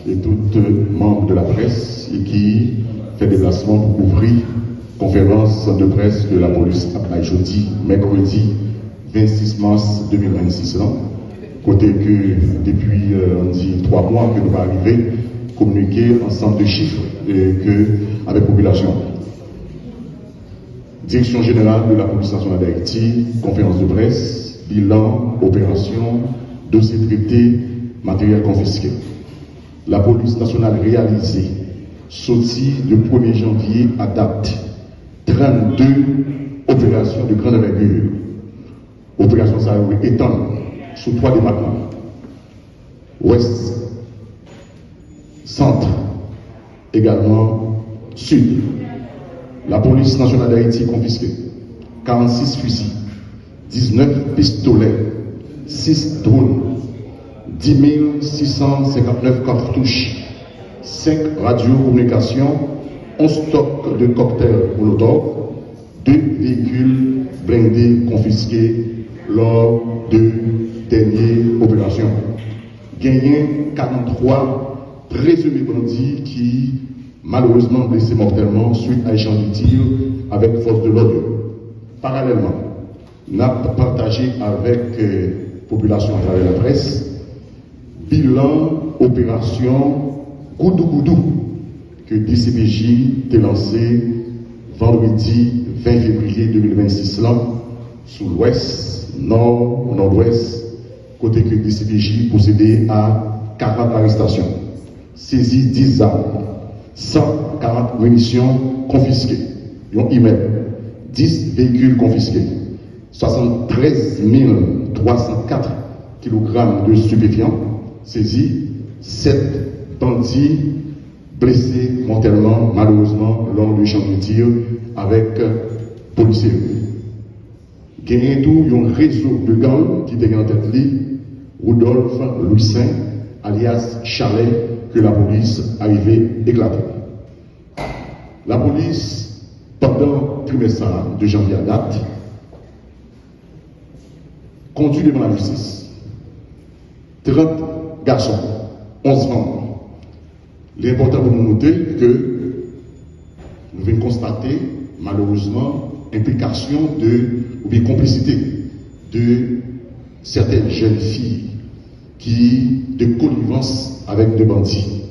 et tous membres de la presse et qui fait déplacement pour couvrir conférence de presse de la police à jeudi, mercredi 26 mars 2026. Côté que depuis on dit 3 mois que nous va arriver communiquer ensemble de chiffres avec la population. Direction générale de la police nationale d'Haïti, conférence de presse, bilan, opération, dossier traité, matériel confisqué. La police nationale réalisée, sortie du 1er janvier à date, 32 opérations de grande envergure. Opération ça étend sur 3 départements. Ouest, centre, également sud. La police nationale d'Haïti confisquée 46 fusils, 19 pistolets, 6 drones, 10 659 cartouches, 5 radiocommunications, 11 stocks de cocktails Molotov, 2 véhicules blindés confisqués lors de dernières opérations. Gagné 43 présumés bandits qui malheureusement blessés mortellement suite à échange de tirs avec force de l'ordre. Parallèlement, nous avons partagé avec la population à travers la presse bilan opération Goudou que DCPJ a lancé vendredi 20 février 2026 sous l'ouest, nord, nord-ouest, côté que DCPJ procédait à 40 arrestations, saisi 10 armes, 140 munitions confisquées, un email, 10 véhicules confisqués, 73 304 kg de stupéfiants saisis, 7 bandits blessés mortellement, malheureusement, lors du champ de tir avec policiers. Gagné tout un réseau de gangs qui était en tête Rudolph Louis-Saint, alias Chalet, que la police arrivait éclater. La police, pendant le trimestre de janvier à date, conduit devant la justice 30 garçons, 11 femmes. L'important pour nous noter que nous venons constater, malheureusement, implication ou bien complicité de certaines jeunes filles qui de connivence avec des bandits.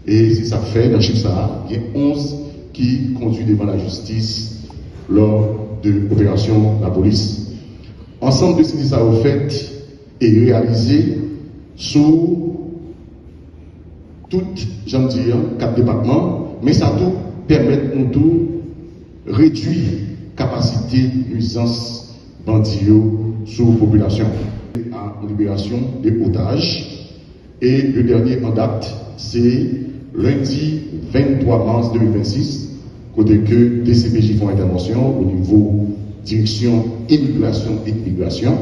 Et c'est ça fait, dans chiffre ça, il y a 11 qui conduisent devant la justice lors de l'opération la police. Ensemble de ce qui ça a fait et réalisé sous toutes, j'aime dire, 4 départements, mais ça tout permet de tout réduire capacité nuisance bandio sous population à libération des otages. Et le dernier en date, c'est lundi 23 mars 2026, côté que DCPJ font intervention au niveau direction immigration et immigration,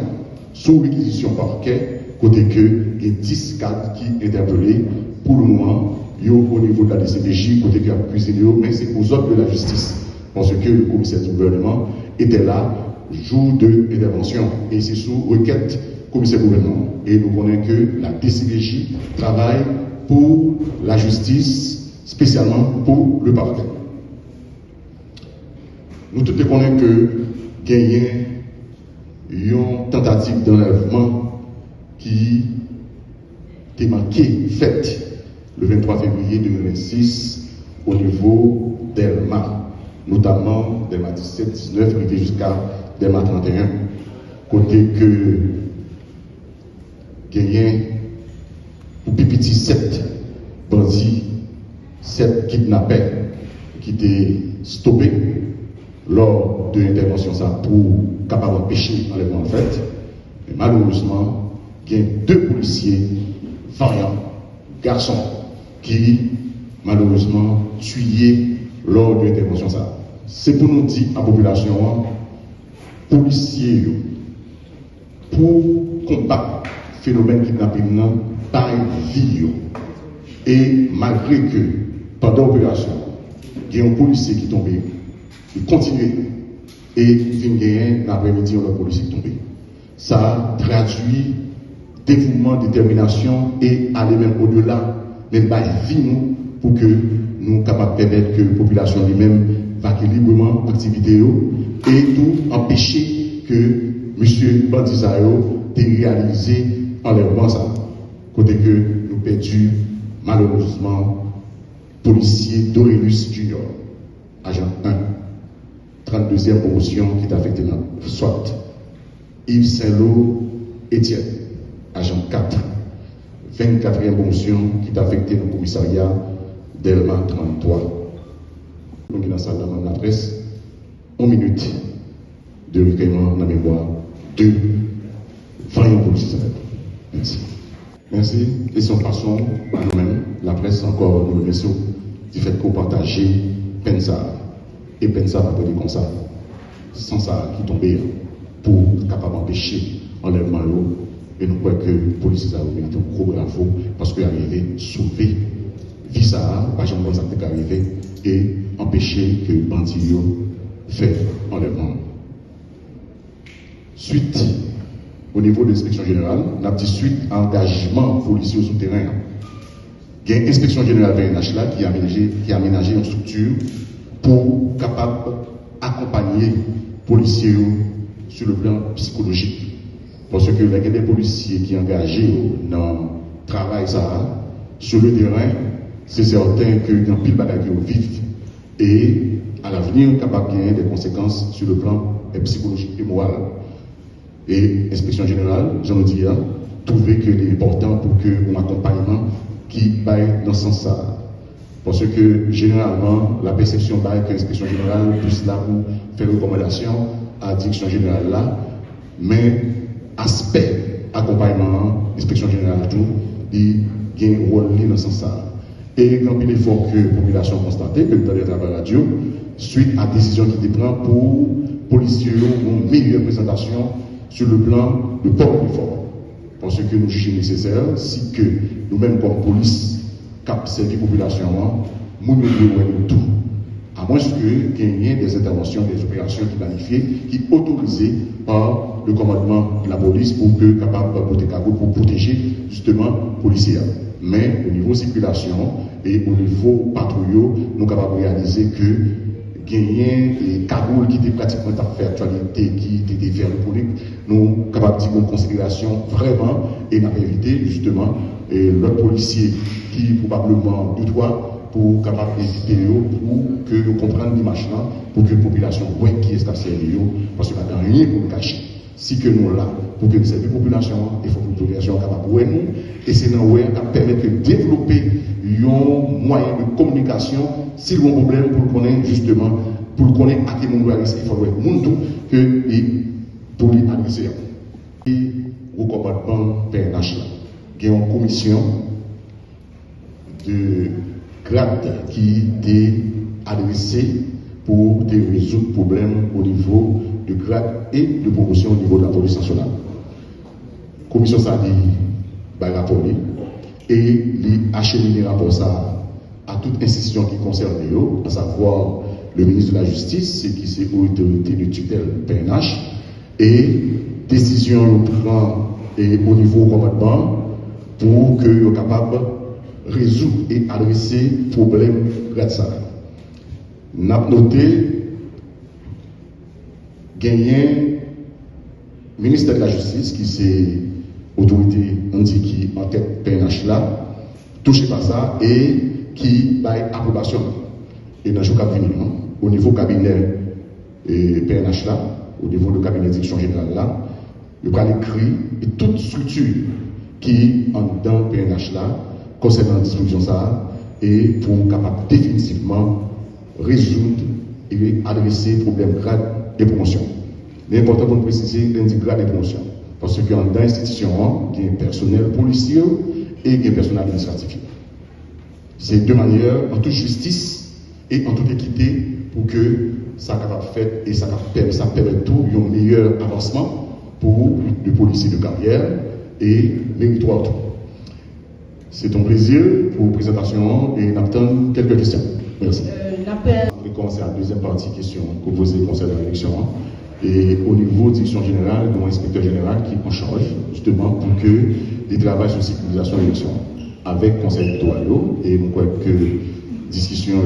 sous réquisition parquet, côté que il y a 10 cadres qui interpellés pour le moment, au niveau de la DCPJ, côté qui a accusé, mais c'est aux autres de la justice. Parce que le commissaire du gouvernement était là, jour de intervention, et c'est sous requête commissaire du gouvernement. Et nous connaissons que la DCPJ travaille pour la justice, spécialement pour le parquet. Nous tous connaissons que gagner une tentative d'enlèvement qui est manquée, faite le 23 février 2026 au niveau d'Elma, notamment Delma 17, 19, arrivé jusqu'à Delma 31, côté que gagné pour Pipiti 7 bandits, 7 kidnappés qui étaient stoppés lors de l'intervention ça pour capable d'empêcher l'enlèvement en fait. Mais malheureusement, il y a 2 policiers variants, garçons, qui malheureusement tués lors de l'intervention ça. C'est pour nous dire à la population, policiers, pour combattre le phénomène kidnapping par vie. Et malgré que pendant l'opération, il y a un policier qui est tombé, il continue et il vient gagner l'après-midi, un policier qui est tombé. Ça traduit dévouement, détermination et aller même au-delà même pas vie nous, pour que nous capables de permettre que la population lui-même va librement activité et tout empêcher que M. Bandizayo ait réalisé enlèvement ça. Côté que nous perdu malheureusement policier Dorélus Junior, agent 1, 32e promotion qui est affecté dans SWAT. Yves Saint-Lô Étienne, agent 4, 24e promotion qui est affecté dans le commissariat Delma 33. Nous sommes dans la salle de la presse, 1 minute de recueillement dans la mémoire de vaillants policiers. Merci. Merci. Et si on passons à nous-mêmes, la presse encore nous remercions du fait qu'on partage Pensa. Et Pensa va donner comme ça, sans ça qui tombait, pour capable d'empêcher l'enlèvement. Et nous croyons que les policiers ont mérité un gros bravo parce qu'ils arrivaient à sauver Visa, pas jamais ça qui est arrivé, et empêcher que les bandits fassent l'enlèvement. Suite, au niveau de l'inspection générale, on a dit suite à engagement policier au souterrain. Il y a une inspection générale PNH là qui a aménagé une structure pour capable accompagner les policiers sur le plan psychologique. Parce que il y a des policiers qui sont engagés dans le travail ça, sur le terrain, c'est certain qu'il y a un pile de bagages qui vivent et à l'avenir, capable de gagner des conséquences sur le plan psychologique et moral. Et l'inspection générale, j'en ai dit, trouvé que c'est important pour que un accompagnement qui baille dans ce sens-là. Parce que généralement, la perception baille que l'inspection générale puisse là pour faire une recommandation à la direction générale là, mais aspect accompagnement, l'inspection générale tout, il y a un rôle dans ce sens-là. Et quand il faut que la population constate que dans les travaux radio, suite à la décision qui est prise pour les policiers une meilleure présentation sur le plan de port uniforme. Parce que nous jugeons nécessaire, si que nous-mêmes comme police, cap servir la population, nous devons tout. À moins qu'il y ait des interventions, des opérations qui planifiées, qui sont autorisées par le commandement de la police pour que capable pour protéger justement les policiers. Mais au niveau circulation et au niveau patrouille, nous sommes capables de réaliser que gagner et Kaboul qui était pratiquement à faire actualité, qui était vers le politique, nous sommes capables de dire une considération vraiment et nous avons évité justement l'autre policier qui probablement du droit pour capable d'éviter pour que nous comprenions l'image là, pour que la population voit qui est ce parce que nous n'avons rien pour nous cacher. Si que nous là, pour que cette population, il faut que la population soit capable de voir nous, et c'est dans le qui permet de développer un moyen de communication, s'il y a un problème pour connaître justement, pour connaître à quel moment il faut voir le monde que pour lui adresser. Et au commandement PNH là, il y a une commission de grade qui est adressée pour résoudre le problème au niveau de grade et de promotion au niveau de la police nationale. La commission ça dit rapport et les acheminer rapport ça à toute institution qui concerne à savoir le ministre de la Justice, qui c'est l'autorité de tutelle PNH, et décision prend au niveau commandement pour que soient capable de résoudre et adresser le problème grade ça. Nous avons noté gagner ministère de la Justice qui c'est autorité qui en tête PNH là touché par ça et qui baille approbation et dans le jour qui vient au niveau cabinet PNH là au niveau du cabinet de direction générale là il va écrire et toute structure qui en dans PNH là concernant la disposition ça et pour capable définitivement résoudre et adresser le problème grave de promotion. Mais important pour nous préciser l'indigrade de promotion. Parce que dans l'institution, il y a un personnel policier et il y a un personnel administratif. C'est deux manières, en toute justice et en toute équité, pour que ça soit fait et ça permet tout un meilleur avancement pour les policiers de carrière et méritoire. C'est un plaisir pour la présentation et nous attendons quelques questions. Merci. On va commencer à la deuxième partie question que vous posez concernant l'élection. Et au niveau de la direction générale, nous avons un inspecteur général qui est en charge justement pour que les travaux sur la sécurisation de l'élection. avec le conseil électoral et nous croyons que discussion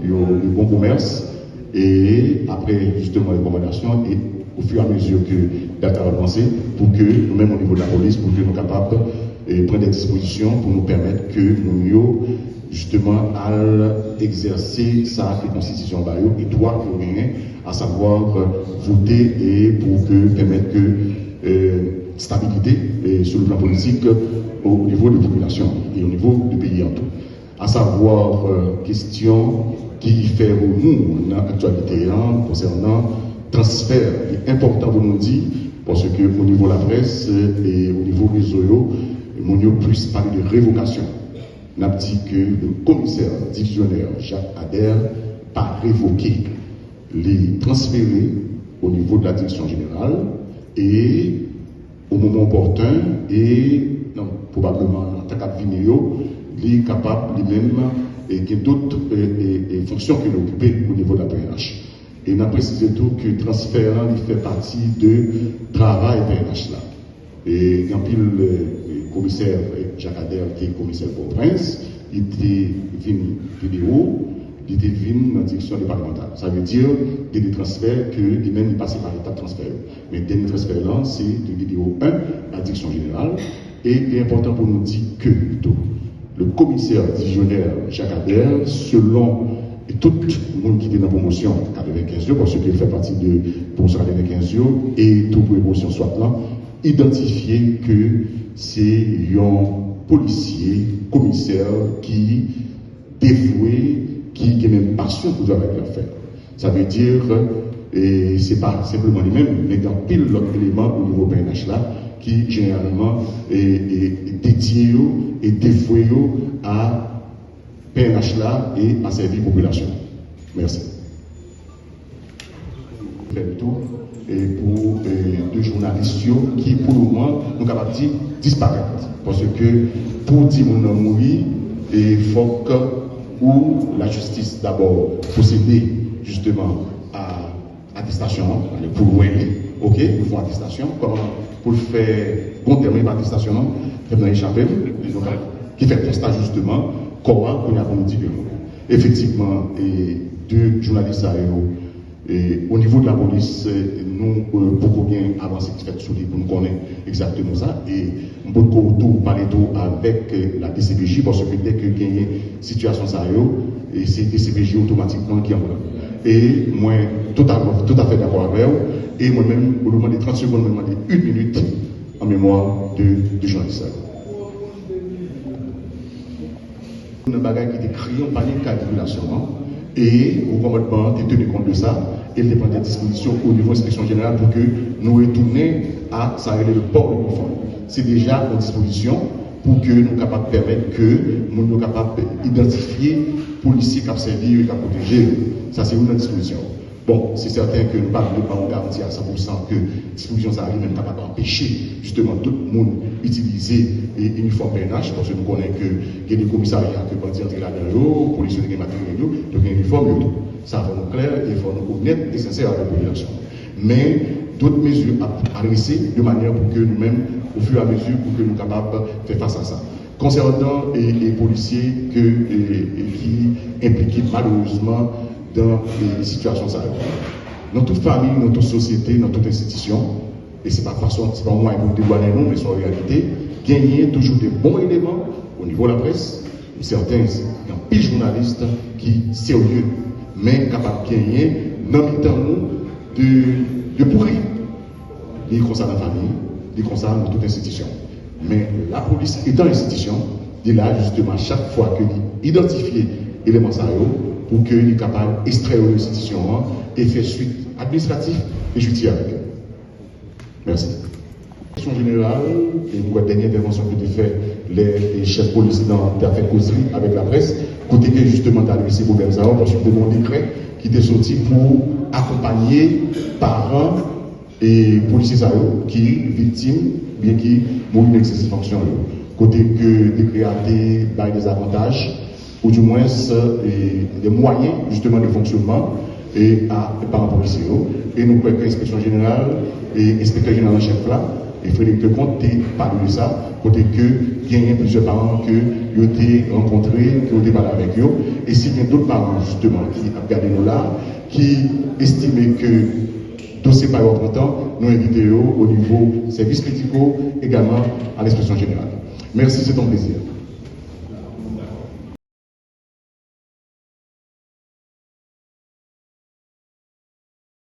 yo bon commerce et après justement les recommandations et au fur et à mesure que date a avancé pour que nous-mêmes au niveau de la police pour que nous soyons capables de prendre des dispositions pour nous permettre que nous justement à exercer sa constitution et droit que nous avons, à savoir voter et pour que permettre que stabilité sur le plan politique au niveau de la population et au niveau du pays en tout. À savoir question qui fait au nous dans l'actualité concernant transfert important pour nous dire parce que au niveau de la presse et au niveau des réseaux, nous plus parler de révocation. On a dit que le commissaire divisionnaire Jacques Adair pas révoqué, les transférer au niveau de la direction générale et au moment opportun et probablement dans le cas de vidéo, il est capable lui-même et qu'il y a d'autres fonctions qu'il a occupées au niveau de la PNH. Et on a précisé tout que le transfert il fait partie de travail PNH là. Et il y a le commissaire Jacques Adair qui est commissaire pour Prince, il était venu vidéo, il était venu dans la direction départementale. Ça veut dire qu'il y a des transferts que lui-même il passe par l'état de transfert. Mais le dernier transfert là, c'est de vidéo 1 à la direction générale. Et il est important pour nous dire que le commissaire divisionnaire Jacques Adair, selon tout le monde qui était dans la promotion 95, parce qu'il fait partie de la promotion 95 et toute promotion soit là, identifié que c'est un policier, commissaire qui dévoué, qui a même passion pour avec l'affaire. Ça veut dire, et c'est pas simplement lui-même, mais il y a pile d'autres éléments au niveau PNH là, qui généralement est dédié et dévoué à PNH là et à servir la population. Merci. Je fais le tour et pour deux journalistes qui, pour le moment, nous sommes capables de disparaître. Parce que pour dire qu'on a mouru, il faut que ou la justice d'abord procéder justement à attestation, pour loin, ok, nous faisons attestation, comment pour le faire, bon terme par attestation, dans les chapelles, qui fait constat justement, comment on a dit que effectivement, deux journalistes au niveau de la police, nous beaucoup bien avancé qui fait soulever pour nous connaître exactement ça et on peut parler tout avec la DCPJ parce que dès que il y a une situation ça et c'est DCPJ automatiquement qui en et moi tout à fait d'accord avec vous et moi-même au moment des 30 secondes je demander 1 minute en mémoire de journaliste. Une bagaille qui était créée en panique calculation et au commandement est tenu compte de ça et il prend des dispositions au niveau de l'inspection générale pour que nous retournions à ça le port de uniforme. C'est déjà en disposition pour que nous soyons capables de permettre que nous soyons capables d'identifier les policiers qui ont servi et qui ont protégé. Ça c'est une disposition. Bon, c'est certain que nous ne pouvons pas garantir à 100% que la disposition ça arrive même capable d'empêcher justement tout le monde d'utiliser l'uniforme PNH parce que nous connaissons qu'il y a des commissariats qui peuvent entrer là-dedans, les policiers qui ont des matériaux, donc il y a uniforme et tout. Ça va nous clair et il faut nous connaître et sincère avec la population. Mais d'autres mesures à adresser de manière pour que nous-mêmes, au fur et à mesure, pour que nous soyons capables de faire face à ça. Concernant les policiers qui impliquent malheureusement dans les situations sérieuses. Dans toute famille, dans toute société, dans toute institution, et ce n'est pas moi pour dévoiler nous, mais c'est en réalité, gagner toujours des bons éléments au niveau de la presse, certains, il y a pile journalistes qui sérieux, mais capables de gagner dans le temps de pourrir. Les concernent la famille, les concernent toute institution. Mais la police étant institution, il est là justement chaque fois qu'il identifie l'élément sérieux pour qu'il soit capable d'extraire l'institution et faire suite administrative et judiciaire avec eux. Merci. En général, et pour la dernière intervention que tu fais, les chefs de police dans fait causerie avec la presse, côté que justement tu as laissé problème ça, parce que mon décret qui était sorti pour accompagner parents et policiers qui victimes, bien qui mourent d'exercice fonction. Côté que décret a des avantages, ou du moins des moyens justement de fonctionnement et à parents policiers. Et nous croyons que l'inspection générale et l'inspecteur général en chef là Et Frédéric Lecomte a parlé de ça, côté que il y a plusieurs parents que ils ont été rencontrés, qui ont été parlé avec eux. Et s'il y a d'autres parents, justement, qui ont regardé nous là, qui estimaient que dossier pas important, nous invitons au niveau services médicaux, également à l'inspection générale. Merci, c'est un plaisir.